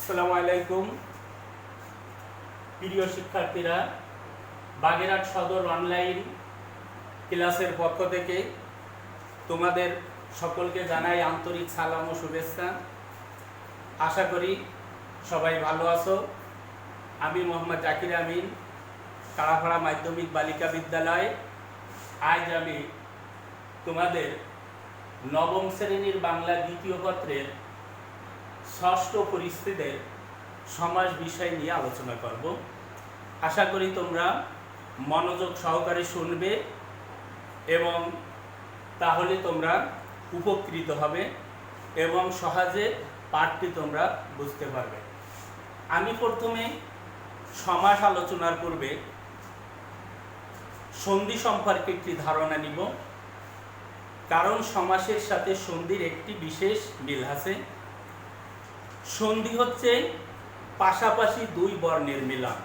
আসসালামু আলাইকুম প্রিয় শিক্ষার্থীরা, বাগেরহাট সদর অনলাইন ক্লাসের পক্ষ থেকে তোমাদের সকলকে জানাই আন্তরিক সালাম ও শুভেচ্ছা। আশা করি সবাই ভালো আছো। আমি মোহাম্মদ জাকির আমিন, কাড়াপাড়া মাধ্যমিক বালিকা বিদ্যালয়। আজ আমি তোমাদের নবম শ্রেণীর বাংলা দ্বিতীয় পত্রের ষষ্ঠ পরিচ্ছেদের সমাস বিষয় নিয়ে আলোচনা করব। আশা করি তোমরা মনোযোগ সহকারে শুনবে এবং তাহলে তোমরা উপকৃত হবে এবং সহজে পাঠটি তোমরা বুঝতে পারবে। আমি প্রথমে সমাস আলোচনার পূর্বে সন্ধি সম্পর্কে একটি ধারণা নিব, কারণ সমাসের সাথে সন্ধির একটি বিশেষ মিল আছে। সন্ধি হচ্ছে পাশাপাশি দুই বর্ণের মিলন।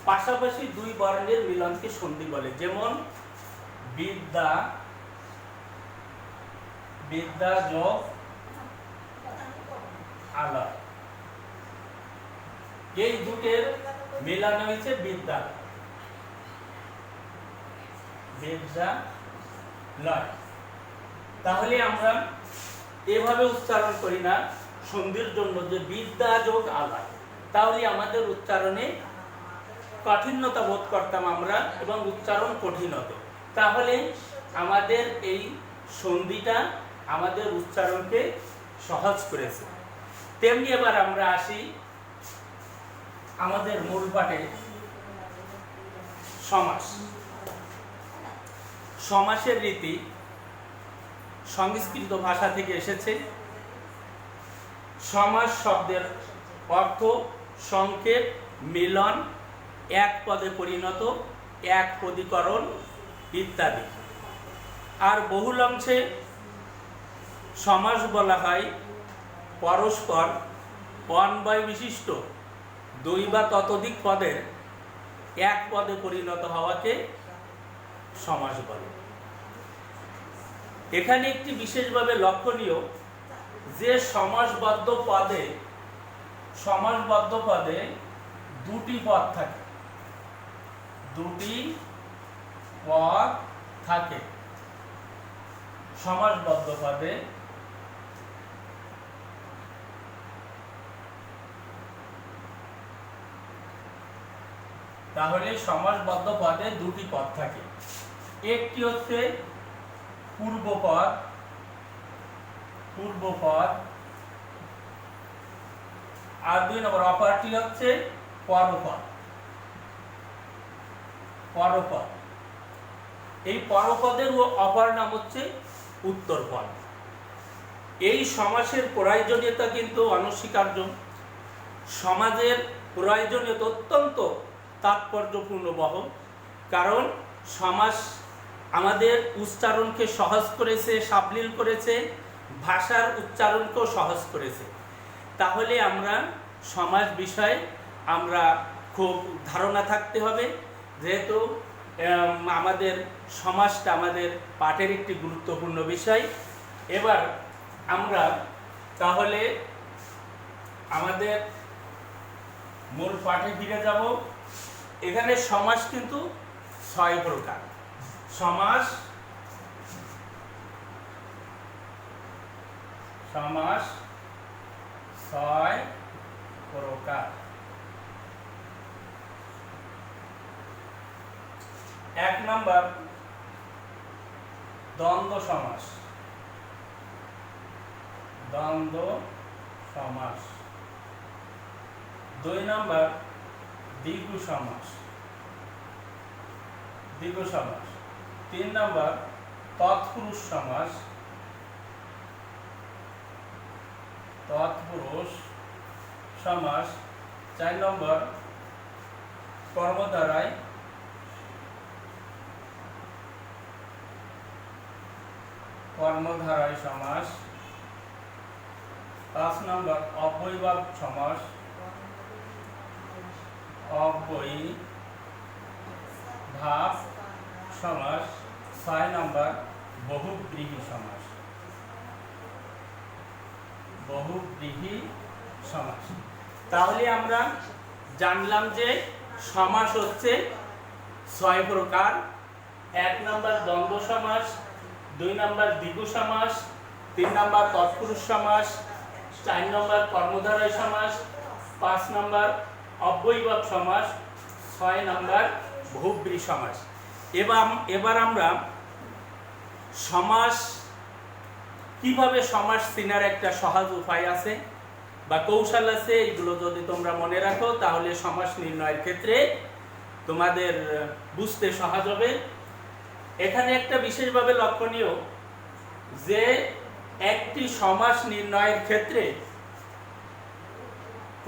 পাশাপাশি দুই বর্ণের মিলনকে সন্ধি বলে। যেমন বিদ্যা, বিদ্যা যোগ আলয়, এই দুটের মিলন হয়েছে বিদ্যা, বিদ্যালয়। তাহলে আমরা এভাবে উচ্চারণ করি না সন্ধির জন্য যে বিদ্যা যোগ আলয়, তাহলে আমাদের উচ্চারণে কাঠিন্যতা বোধ করতাম আমরা এবং উচ্চারণ কঠিন হতো। তাহলে আমাদের এই সন্ধিটা আমাদের উচ্চারণকে সহজ করেছে। তেমনি এবার আমরা আসি আমাদের মূল পাঠে, সমাস। সমাসের রীতি সংস্কৃত ভাষা থেকে এসেছে। সমাস শব্দের অর্থ সংক্ষেপ, মিলন, এক পদে পরিণত, এক পদীকরণ ইত্যাদি। আর বহুল অংশে সমাস বলা হয় পরস্পর অন্বয় বিশিষ্ট দুই বা ততোধিক পদের এক পদে পরিণত হওয়াকে সমাস বলে। এখানে একটি বিশেষভাবে লক্ষণীয় যে সমাসবদ্ধ পদে দুটি পদ থাকে, দুটি পদ থাকে সমাসবদ্ধ পদে। তাহলে সমাসবদ্ধ পদে দুটি পদ থাকে। একটি হচ্ছে পূর্বপদ, আর দুই নম্বর অপরটি হচ্ছে পরপদ। এই পরপদের অপর নাম হচ্ছে উত্তরপদ। এই সমাসের প্রয়োজনীয়তা কিন্তু অনস্বীকার্য। সমাজের প্রয়োজনীয়তা অত্যন্ত তাৎপর্যপূর্ণ বহ, কারণ সমাস আমাদের উচ্চারণকে সহজ করেছে, সাবলীল করেছে, ভাষার উচ্চারণকেও সহজ করেছে। তাহলে আমরা সমাস বিষয়ে আমরা খুব ধারণা থাকতে হবে, যেহেতু আমাদের সমাসটা আমাদের পাঠের একটি গুরুত্বপূর্ণ বিষয়। এবার আমরা তাহলে আমাদের মূল পাঠে ফিরে যাব। এখানে সমাস কিন্তু 6 প্রকার। সমাস 6 প্রকার। 1 নম্বর দ্বন্দ্ব সমাস। 2 নম্বর দ্বিগু সমাস। 3 নম্বর তৎপুরুষ সমাস। 4 নম্বর কর্মধারায়। 5 নম্বর অব্যয়ভাব সমাস। 6 নম্বর বহুব্রীহি সমাস। সমাস। তাহলে আমরা জানলাম যে সমাস হচ্ছে 6 প্রকার। 1 নম্বর দ্বন্দ্ব সমাস, 2 নম্বর দ্বিগু সমাস, 3 নম্বর তৎপুরুষ সমাস, 4 নম্বর কর্মধারয় সমাস, 5 নম্বর অব্যয়ীভাব সমাস, 6 নম্বর বহুব্রী সমাস। এবার আমরা সমাস কিভাবে সমাস চেনার একটা সহজ উপায় আছে বা কৌশল আছে, এগুলো যদি তোমরা মনে রাখো তাহলে সমাস নির্ণয়ের ক্ষেত্রে তোমাদের বুঝতে সহজ হবে। এখানে একটা বিশেষভাবে লক্ষণীয় যে একটি সমাস নির্ণয়ের ক্ষেত্রে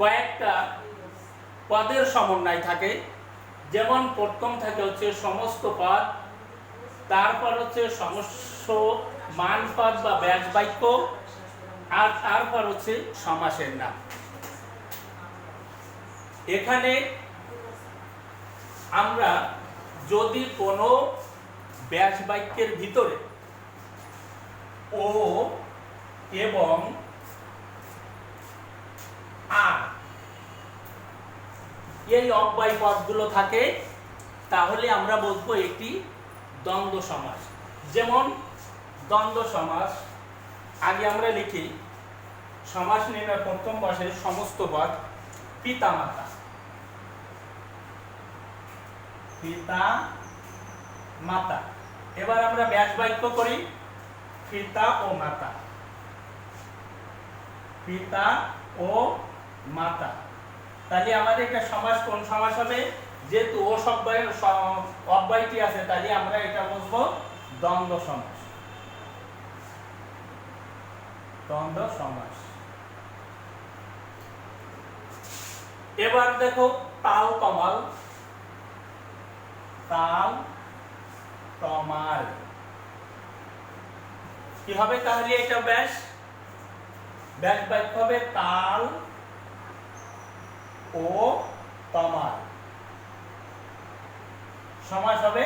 কয়েকটা পদের সমন্বয় থাকে। যেমন প্রথম থাকে হচ্ছে সমস্ত পদ, তারপর হচ্ছে সমস্ত মান পদ বা ব্যাস বাক্য, আর তারপর হচ্ছে সমাসের নাম। এখানে আমরা যদি কোনো ব্যাস বাক্যের ভিতরে ও এবং আর এই অব্যয় পদগুলো থাকে তাহলে আমরা বলবো এটি দ্বন্দ্ব সমাস। যেমন দ্বন্দ্ব সমাস, আগে আমরা লিখি সমাস নির্ণয় প্রথম বর্ষের সমস্ত পদ পিতা মাতা, পিতা মাতা। এবার আমরা ব্যাস বাক্য করি পিতা ও মাতা, পিতা ও মাতা। তাহলে আমাদের একটা সমাস কোন সমাস হবে? যেহেতু ও অব্যয়টি আছে তাহলে আমরা এটা বুঝবো দ্বন্দ্ব সমাস, দ্বন্দ্ব সমাস। এবার দেখো তাল তমাল, তাল তমাল কি হবে? তাহলে এটা ব্যাস বাক্য হবে তাল ও তমাল, সমাস হবে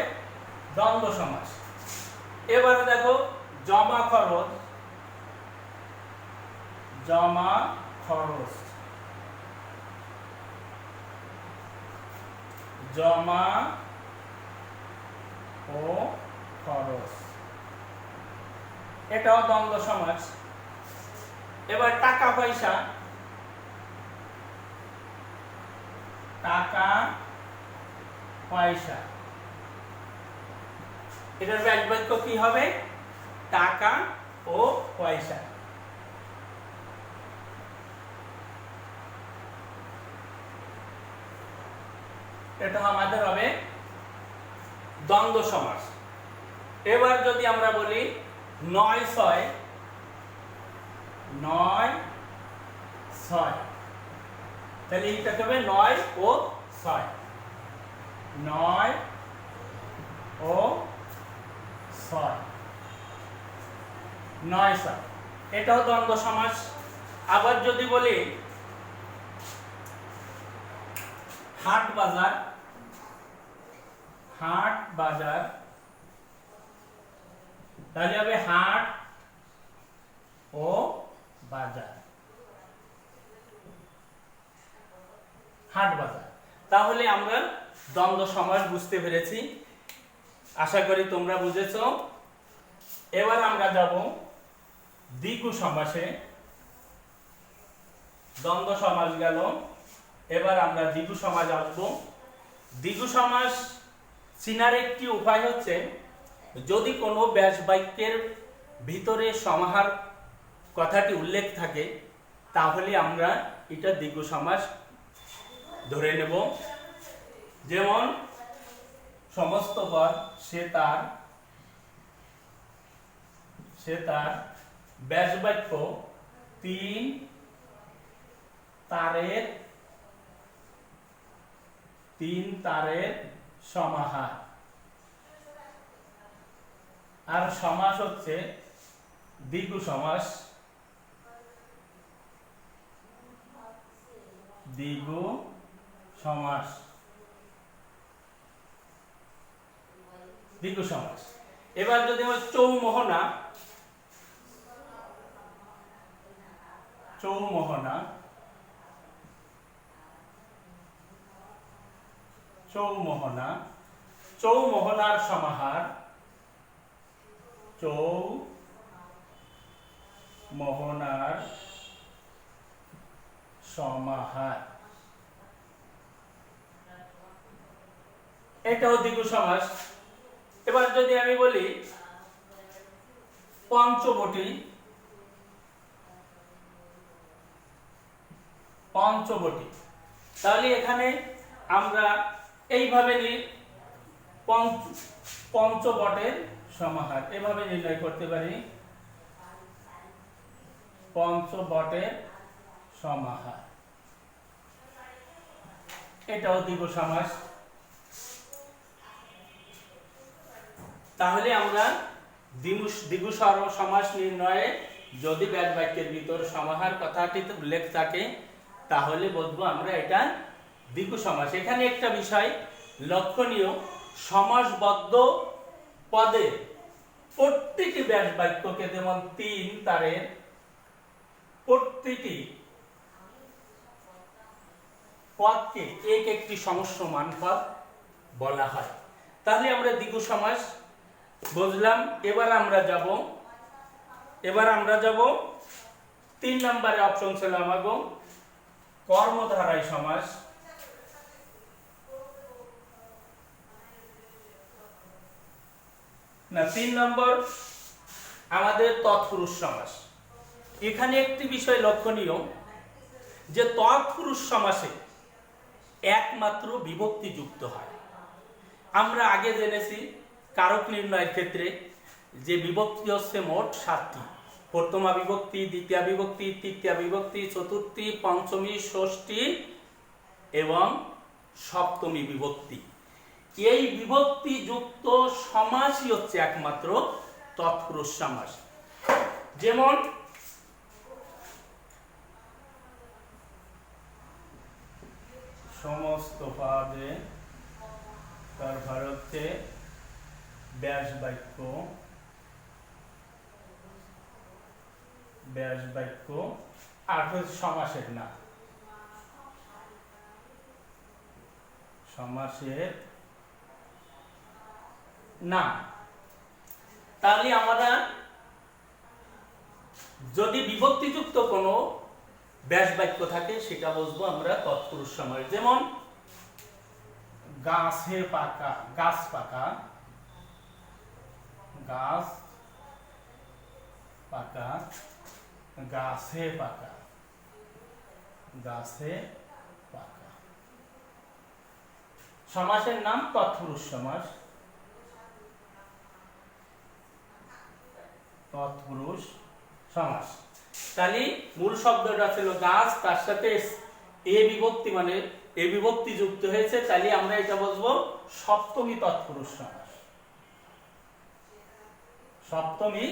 দ্বন্দ্ব সমাস। এবারে দেখো জমা খরচ, জমা খরচ, জমা ও খরচ, এটাও দ্বন্দ্ব সমাস। এবার টাকা পয়সা, টাকা পয়সা, এটার ব্যাস বাক্য কি হবে? টাকা ও পয়সা। এটা আমাদের হবে দ্বন্দ্ব সমাস। এবার যদি আমরা বলি 9 6, 9 6, তাহলে এটা হবে 9 ও 6, 9 ও 6, 9 6, এটাও দ্বন্দ্ব সমাস। আবার যদি বলি হাট বাজার, হাট বাজার, তাহলে হবে হাট ও বাজার, হাট বাজার। তাহলে আমরা দ্বন্দ্ব সমাস বুঝতে পেরেছি, আশা করি তোমরা বুঝেছো। এবার আমরা যাব দ্বিগু সমাসে। দ্বন্দ্ব সমাস গেল, এবার আমরা দ্বিগু সমাস আসবো। দ্বিগু সমাস চিনার একটি উপায় হচ্ছে যদি কোনো ব্যাস বাক্যের ভিতরে সমাহার কথাটি উল্লেখ থাকে তাহলে আমরা এটা দ্বিগু সমাস ধরে নেব। যেমন সমস্ত পদ সে তার ব্যাস বাক্য 3 তারের সমাহার। আর সমাস হচ্ছে দ্বিগু সমাস, দ্বিগু সমাস, দ্বিগু সমাস। এবার যদি আমরা চৌমোহনা, চৌমোহনা চৌমোহনা, চৌমোহনার সমাহার, চৌমোহনার সমাহার, এটাও দ্বিগু সমাস। এবার যদি আমি বলি পঞ্চবটি, পঞ্চবটি, তাহলে এখানে আমরা এইভাবে নিই পঞ্চবটের সমাহার, এভাবে নির্ণয় করতে পারি পঞ্চবটের সমাহার, এটাও দ্বিগু সমাস। তাহলে আমরা দ্বিগু সমাস নির্ণয়ে যদি ব্যাস বাক্যের ভিতর সমাহার কথাটিতে উল্লেখ থাকে তাহলে বলবো আমরা এটা দ্বিগু সমাস। এখানে একটা বিষয় লক্ষণীয়, সমাসবদ্ধ পদে প্রত্যেকটি ব্যাস বাক্যকে, যেমন 3 তারের প্রত্যেকটি পদকে এক একটি সমস্যমান পদ বলা হয়। তাহলে আমরা দ্বিগু সমাস বুঝলাম। এবার আমরা যাব 3 নম্বরে অপশন ছিল আমাগো কর্মধারায় সমাস। না, 3 নম্বর আমাদের তৎপুরুষ সমাস। এখানে একটি বিষয় লক্ষণীয় যে তৎপুরুষ সমাসে একমাত্র বিভক্তি যুক্ত হয়। আমরা আগে জেনেছি কারক নির্ণয়ের ক্ষেত্রে যে বিভক্তি হচ্ছে মোট 7টি, প্রথমা বিভক্তি, দ্বিতীয় বিভক্তি, তৃতীয় বিভক্তি, চতুর্থী, পঞ্চমী, ষষ্ঠী এবং সপ্তমী বিভক্তি। এই বিভক্তি যুক্ত সমাসই হচ্ছে একমাত্র তৎপুরুষ সমাস। যেমন সমস্ত পদে তার ভারতে ব্যাস বাক্য, ব্যাস বাক্য আর সমাসের না, সমাসের না। তাহলে আমরা যদি বিভক্তিযুক্ত কোনো ব্যাস বাক্য থাকে সেটা বুঝবো আমরা তৎপুরুষ সমাস। যেমন গাছে পাকা, গাছ পাকা, গাছ পাকা, গাছে পাকা, গাছে পাকা। সমাসের নাম তৎপুরুষ সমাস, তৎপুরুষ সমাস। তাহলে মূল শব্দটা ছিল গাছ, তার সাথে এ বিভক্তি মানে এ বিভক্তি যুক্ত হয়েছে, তাহলে আমরা এটা বলবো সপ্তমী তৎপুরুষ সমাস, সপ্তমী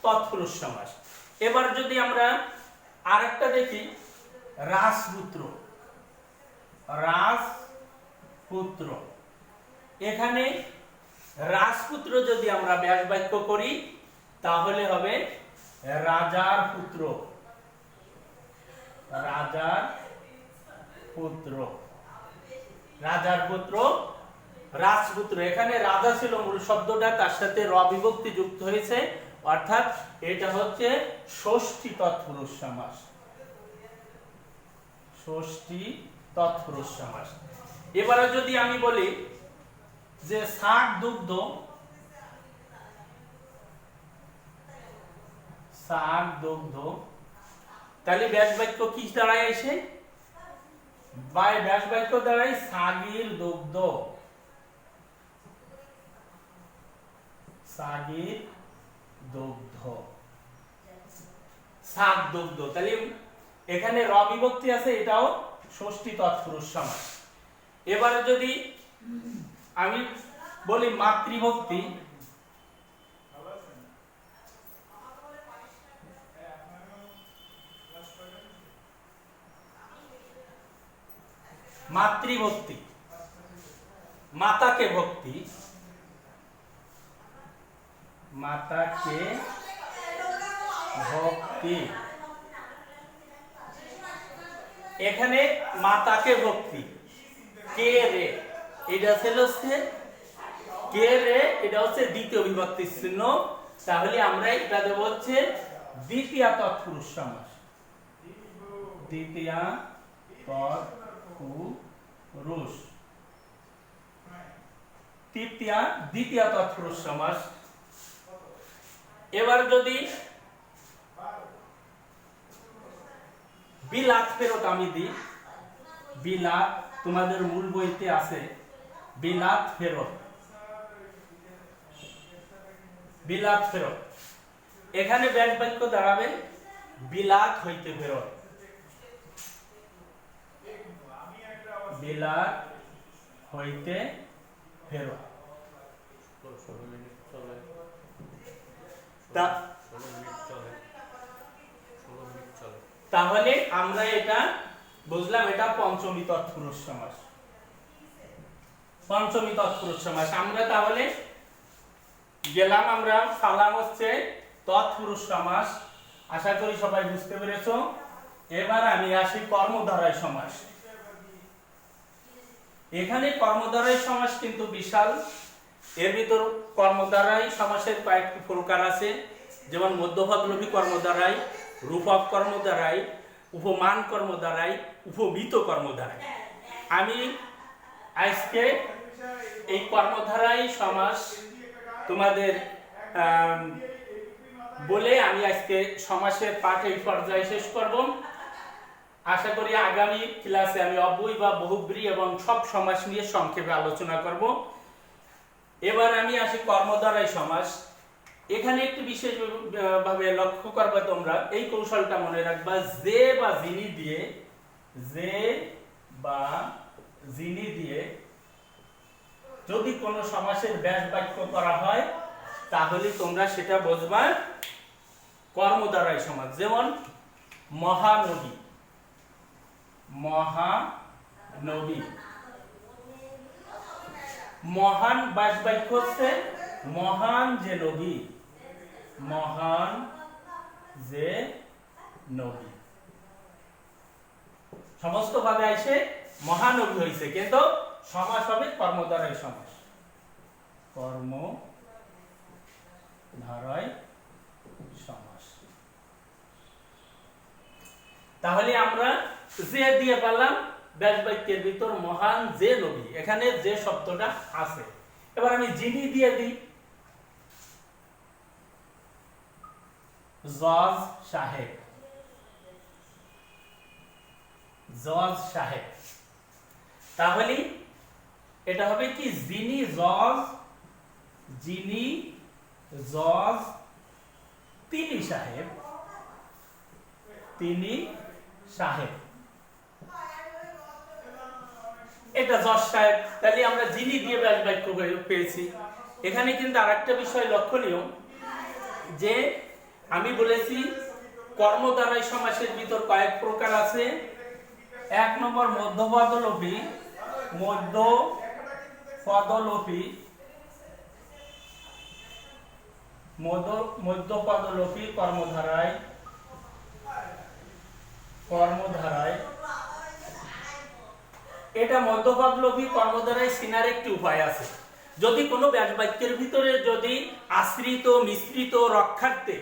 তৎপুরুষ সমাস। এবার যদি আমরা আরেকটা দেখি রাজপুত্র, রাজপুত্র, এখানে রাজপুত্র যদি আমরা ব্যাস বাক্য করি তাহলে হবে রাজার পুত্র, রাজার পুত্র, রাজার পুত্র, রাজপুত্র। এখানে রাজা ছিল মূল শব্দটা, তার সাথে র বিভক্তি যুক্ত হয়েছে, অর্থাৎ এটা হচ্ছে ষষ্ঠী তৎপুরুষ সমাস, ষষ্ঠী তৎপুরুষ সমাস। এবারে যদি আমি বলি যে শাক দুগ্ধ, শাক দুগ্ধ, তাহলে ব্যাস বাক্য কি দাঁড়ায় এসে ব্যাস বাক্য দাঁড়ায় শাগির দুগ্ধ, শাগির দুগ্ধ, শাক দুগ্ধ। তাহলে এখানে র বিভক্তি আছে, এটাও ষষ্ঠী তৎপুরুষ সমাস। এবারে যদি আমি বলি মাতৃভক্তি, মাতৃভক্তি, মাতাকে ভক্তি, মাতাকে ভক্তি। এখানে মাতাকে ভক্তি, কে রে, এটা ছিল হচ্ছে কে রে, এটা হচ্ছে দ্বিতীয় বিভক্তি চিহ্ন, তাহলে আমরা এটা দেব হচ্ছে দ্বিতীয় তৎপুরুষ সমাস। দ্বিতীয় তৎপুরুষ, দ্বিতীয় তৎপুরুষ সমাস। এবার যদি বিলাত ফেরত আমি দিই, বিলাত তোমাদের মূল বইতে আছে, বিলাত ফেরত, বিলাত ফেরত, এখানে ব্যাস বাক্য দাঁড়াবে বিলাত হইতে ফেরত, বিলাত হইতে ফেরত। তাহলে আমরা এটা বুঝলাম, এটা পঞ্চমী তৎপুরুষ সমাস, পঞ্চমী তৎপুরুষ সমাস। আমরা তাহলে গেলাম, আমরা সালাম হচ্ছে তৎপুরুষ সমাস, আশা করি সবাই বুঝতে পেরেছো। এবার আমি আসি কর্মধারয় সমাস। এখানে কর্মধারয় সমাস কিন্তু বিশাল, এর ভিতর কর্মধারয় সমাসের কয়েকটি প্রকার আছে, যেমন মধ্যপদলোপী কর্মধারয়, রূপক কর্মধারয়, উপমান কর্মধারয়, উপমিত কর্মধারয়। আমি আজকে এই কর্মধারয় সমাস তোমাদের বলে আমি আজকে সমাসের পাঠ এই পর্যায়ে শেষ করব। আশা করি আগামী ক্লাসে আমি অব্যয় বা বহুব্রী এবং সব সমাস নিয়ে সংক্ষেপে আলোচনা করব। এবার আমি আসি কর্মধারয় সমাস। এখানে একটু বিশেষ ভাবে লক্ষ্য করবে তোমরা, এই কৌশলটা মনে রাখবা, যে বা যিনি দিয়ে, যে বা যিনি দিয়ে যদি কোনো সমাসের ব্যাস বাক্য করা হয় তাহলে তোমরা সেটা বুঝবা কর্মধারয় সমাস। যেমন মহানবী, মহানবী, মহান ব্যাস বাক্য হচ্ছে মহান যে নবী, মহান যে নবী, সমস্ত ভাবে এসে মহানবী হয়েছে, কিন্তু সমাস হবে কর্মধারয় সমাস, কর্মধারয় সমাস। তাহলে আমরা যে দিয়ে পেলাম ব্যাস বাক্যের ভিতর মহান যে নবী, এখানে যে শব্দটা আছে। এবার আমি যিনি দিয়ে দিই, জজ সাহেব, জজ সাহেব। তাহলে এটা হবে কি যিনি জজ, যিনি জজ, তিনি সাহেব, তিনি সাহেব, এটা জজ সাহেব। তাহলে আমরা যিনি দিয়ে ব্যাস বাক্য পেয়েছি। এখানে কিন্তু আরেকটা বিষয় লক্ষণীয়, যে আমি বলেছি কর্মধারয় সমাসের ভিতর কয়েক প্রকার আছে। এক নম্বর মধ্যপদলোপী, মধ্যপদলোপী, মধ্যপদলোপী কর্মধারয়, কর্মধারয়, এটা মধ্যপদলোপী কর্মধারয় চিনার একটি উপায় আছে। যদি কোনো ব্যাস বাক্যের ভিতরে যদি আশ্রিত, মিশ্রিত, রক্ষার্থে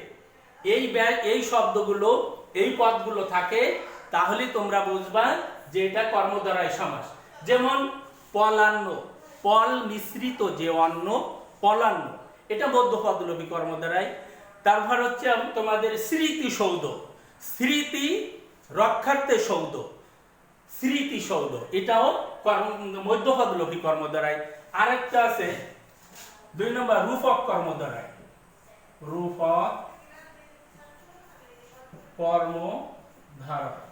এই শব্দগুলো, এই পদগুলো থাকে, তাহলে তোমরা বুঝবা যে এটা কর্মধারয় সমাস। যেমন পলান্ন, পল মিশ্রিত যে অন্ন, পলান্ন, এটা মধ্যপদলোপী কর্মধারয়। তারপর হচ্ছে তোমাদের স্মৃতিসৌধ, স্মৃতি রক্ষার্থে সৌধ, স্মৃতিসৌধ, এটাও মধ্যপদলোপী কর্মধারয়। আরেকটা আছে 2 নম্বর রূপক কর্মধারয়, রূপক কর্মধারয়।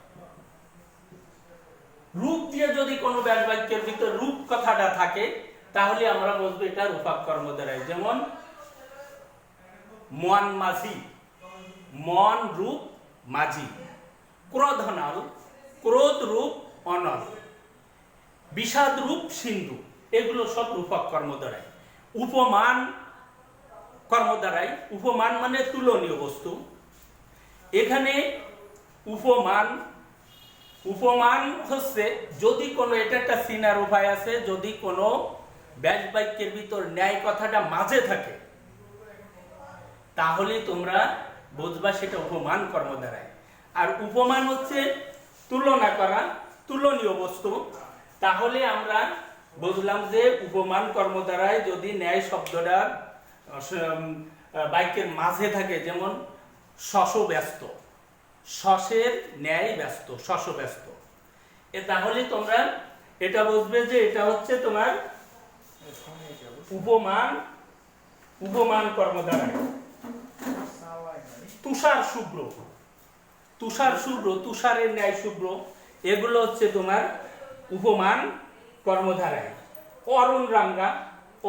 রূপ দিয়ে যদি কোনো ব্যাস বাক্যের ভিতর রূপ কথাটা থাকে তাহলে আমরা বলবো এটা রূপক কর্মধারয়। যেমন মন মাঝি, মন রূপ মাঝি, ক্রোধনাল, ক্রোধ রূপ অনল, বিষাদ রূপ সিন্ধু, এগুলো সব রূপক কর্মধারয়। উপমান কর্মধারয়, উপমান মানে তুলনীয় বস্তু। এখানে উপমান উপমান হচ্ছে যদি কোনো, এটা একটা চিনার উপায় আছে, যদি কোনো ব্যাস বাক্যের ভিতর ন্যায় কথাটা মাঝে থাকে তাহলে তোমরা বুঝবা সেটা উপমান কর্ম দ্বারায়। আর উপমান হচ্ছে তুলনা করা, তুলনীয় বস্তু। তাহলে আমরা বুঝলাম যে উপমান কর্ম দ্বারায় যদি ন্যায় শব্দটা বাক্যের মাঝে থাকে, যেমন শশ ব্যস্ত, শশের ন্যায় ব্যস্ত, শশ ব্যস্ত, তাহলে তোমরা এটা বুঝবে যে এটা হচ্ছে তোমার উপমান, উপমান কর্ম দ্বারায়। তুষার শুভ্র, তুষার শুভ্র, তুষারের ন্যায় শুভ্র, এগুলো হচ্ছে তোমার উপমান কর্মধারায়। অরুণ রাঙ্গা,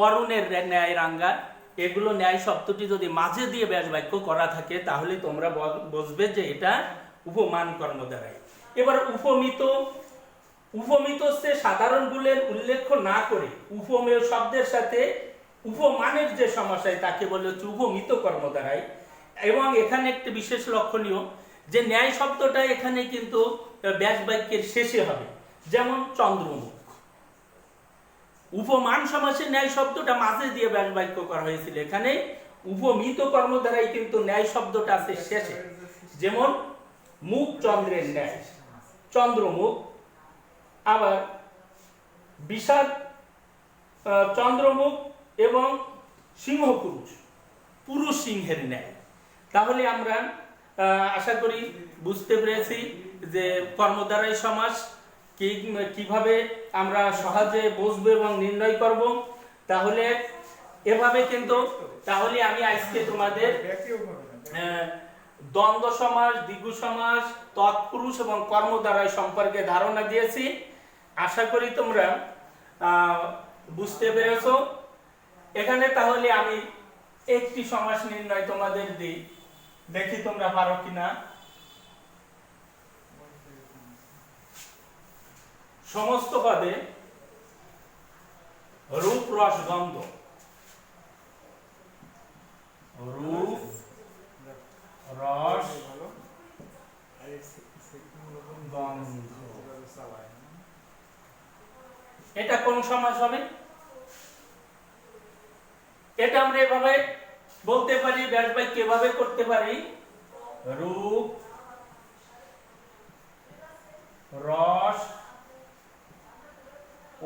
অরুণের ন্যায় রাঙ্গা, এগুলো ন্যায় শব্দটি যদি মাঝে দিয়ে ব্যাস বাক্য করা থাকে তাহলে তোমরা বুঝবে যে এটা উপমান কর্মধারায়। এবার উপমিত, উপমিত হচ্ছে সাধারণ গুণের উল্লেখ না করে উপমেয় শব্দের সাথে উপমানের যে সমাস হয় তাকে বলে হচ্ছে উপমিত কর্মধারায়। এবং এখানে একটি বিশেষ লক্ষণীয় যে ন্যায় শব্দটা এখানে কিন্তু ব্যাস বাক্যের শেষে হবে, যেমন চন্দ্রমুখ। উপমান সমাসে ন্যায় শব্দটা মাঝে দিয়ে ব্যাস বাক্য করা হয়েছিল, এখানে উপমিত কর্মধারায় কিন্তু ন্যায় শব্দটা আছে শেষে, যেমন মুখ চন্দ্রের ন্যায়, চন্দ্রমুখ। আবার বিষাদ, চন্দ্রমুখ এবং সিংহ পুরুষ, পুরুষ সিংহের ন্যায়। তাহলে আমরা আশা করি বুঝতে পেরেছি যে কর্মদ্বারাই সমাস কিভাবে আমরা সহজে বুঝবো এবং নির্ণয় করব। তাহলে এভাবে কিন্তু, তাহলে আমি আজকে তোমাদের দ্বন্দ্ব সমাস, দ্বিগু সমাস, তৎপুরুষ এবং কর্মদ্বারাই সম্পর্কে ধারণা দিয়েছি। আশা করি তোমরা বুঝতে পেরেছো। এখানে তাহলে আমি একটি সমাস নির্ণয় তোমাদের দিই, দেখি তোমরা পারো কিনা। সমস্ত পদে রূপ রস গন্ধ, রূপ রস গন্ধ, এটা কোন সমাস হবে? এটা আমরা এভাবে বলতে পারি, ব্যাস বাক্য এভাবে করতে পারি, রূপ রস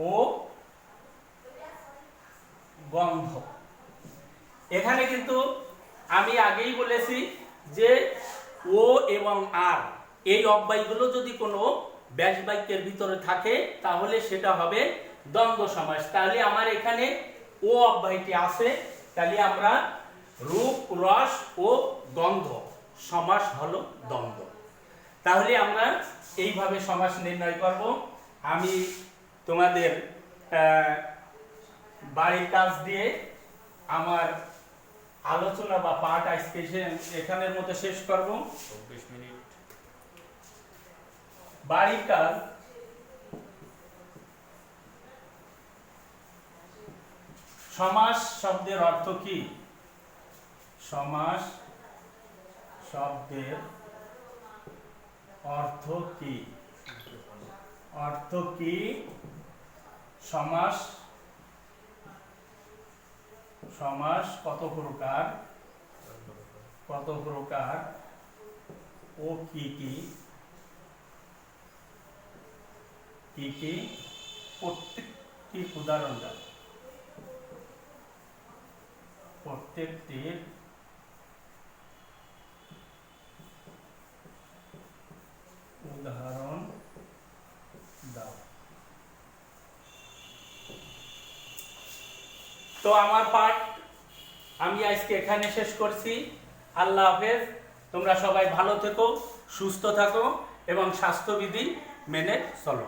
ও গন্ধ। এখানে কিন্তু আমি আগেই বলেছি যে ও এবং আর এই অব্যয়গুলো যদি কোনো ব্যাস বাক্যের ভিতরে থাকে তাহলে সেটা হবে দ্বন্দ্ব সমাস। তাহলে আমার এখানে ও অব্যয়টি আছে, তাহলে আমরা রূপ রস ও গন্ধ, সমাস হলো দ্বন্দ্ব। তাহলে আমরা এইভাবে সমাস নির্ণয় করব। আমি তোমাদের বাড়ির কাজ দিয়ে আমার আলোচনা বা পাঠ আজকে এখানের মতো শেষ করব। 24 মিনিট। বাড়ির কাজ, সমাস শব্দের অর্থ কি? সমাস শব্দের অর্থ কি? অর্থ কি? সমাস, সমাস কত প্রকার, কত প্রকার ও কি কি, কি কি, প্রত্যেকটি উদাহরণ দাও, প্রত্যেকটির উদাহরণ দাও। তো আমার পাঠ আমি আজকে এখানে শেষ করছি। আল্লাহ হাফেজ। তোমরা সবাই ভালো থেকো, সুস্থ থাকো এবং স্বাস্থ্যবিধি মেনে চলো।